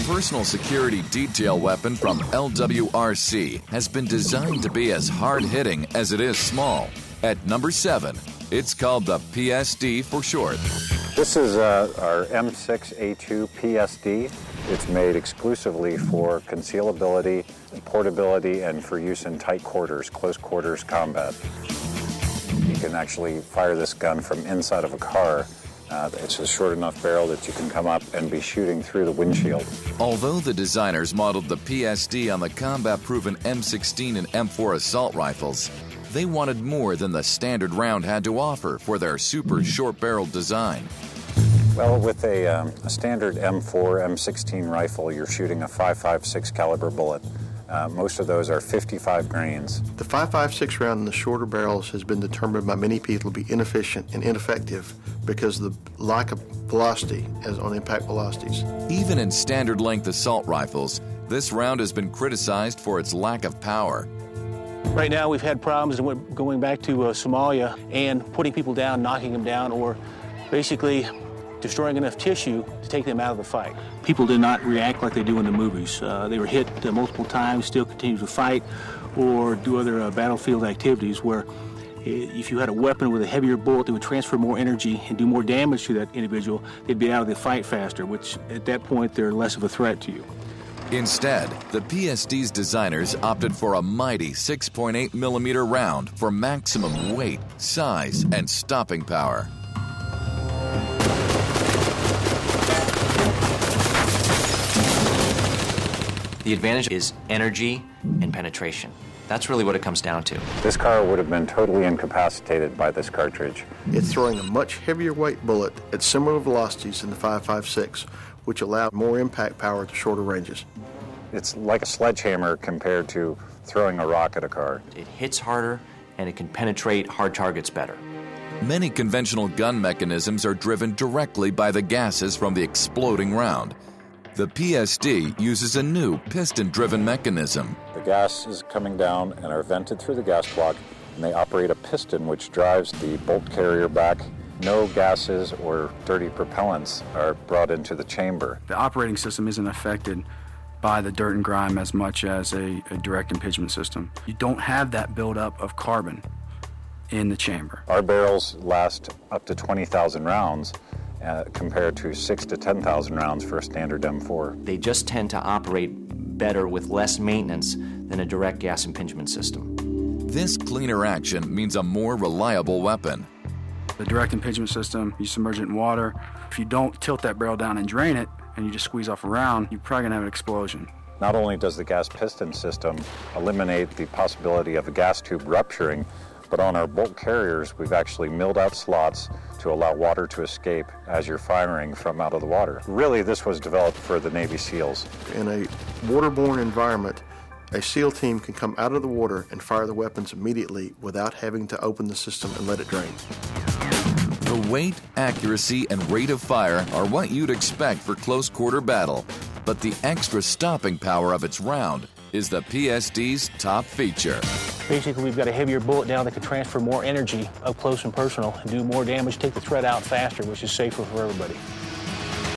personal security detail weapon from LWRC has been designed to be as hard-hitting as it is small. At number 7, it's called the PSD for short. This is our M6A2 PSD. It's made exclusively for concealability, portability, and for use in tight quarters, close quarters combat. You can actually fire this gun from inside of a car. It's a short enough barrel that you can come up and be shooting through the windshield. Although the designers modeled the PSD on the combat-proven M16 and M4 assault rifles, they wanted more than the standard round had to offer for their super short-barreled design. Well, with a standard M4, M16 rifle, you're shooting a .556 caliber bullet. Most of those are 55 grains. The .556 round in the shorter barrels has been determined by many people to be inefficient and ineffective because of the lack of velocity as on impact velocities. Even in standard length assault rifles, this round has been criticized for its lack of power. Right now we've had problems going back to Somalia and putting people down, knocking them down, or basically destroying enough tissue to take them out of the fight. People did not react like they do in the movies. They were hit multiple times, still continue to fight, or do other battlefield activities where if you had a weapon with a heavier bullet that would transfer more energy and do more damage to that individual, they'd be out of the fight faster, which at that point they're less of a threat to you. Instead, the PSD's designers opted for a mighty 6.8 millimeter round for maximum weight, size, and stopping power. The advantage is energy and penetration. That's really what it comes down to. This car would have been totally incapacitated by this cartridge. It's throwing a much heavier weight bullet at similar velocities than the .556, which allow more impact power to shorter ranges. It's like a sledgehammer compared to throwing a rock at a car. It hits harder and it can penetrate hard targets better. Many conventional gun mechanisms are driven directly by the gases from the exploding round. The PSD uses a new piston-driven mechanism. The gases coming down and are vented through the gas block, and they operate a piston which drives the bolt carrier back. No gases or dirty propellants are brought into the chamber. The operating system isn't affected by the dirt and grime as much as a direct impingement system. You don't have that buildup of carbon in the chamber. Our barrels last up to 20,000 rounds compared to 6,000 to 10,000 rounds for a standard M4. They just tend to operate better with less maintenance than a direct gas impingement system. This cleaner action means a more reliable weapon. The direct impingement system, you submerge it in water. If you don't tilt that barrel down and drain it, and you just squeeze off a round, you're probably going to have an explosion. Not only does the gas piston system eliminate the possibility of a gas tube rupturing, but on our bolt carriers, we've actually milled out slots to allow water to escape as you're firing from out of the water. Really, this was developed for the Navy SEALs. In a waterborne environment, a SEAL team can come out of the water and fire the weapons immediately without having to open the system and let it drain. The weight, accuracy, and rate of fire are what you'd expect for close-quarter battle, but the extra stopping power of its round is the PSD's top feature. Basically, we've got a heavier bullet now that can transfer more energy up close and personal and do more damage, take the threat out faster, which is safer for everybody.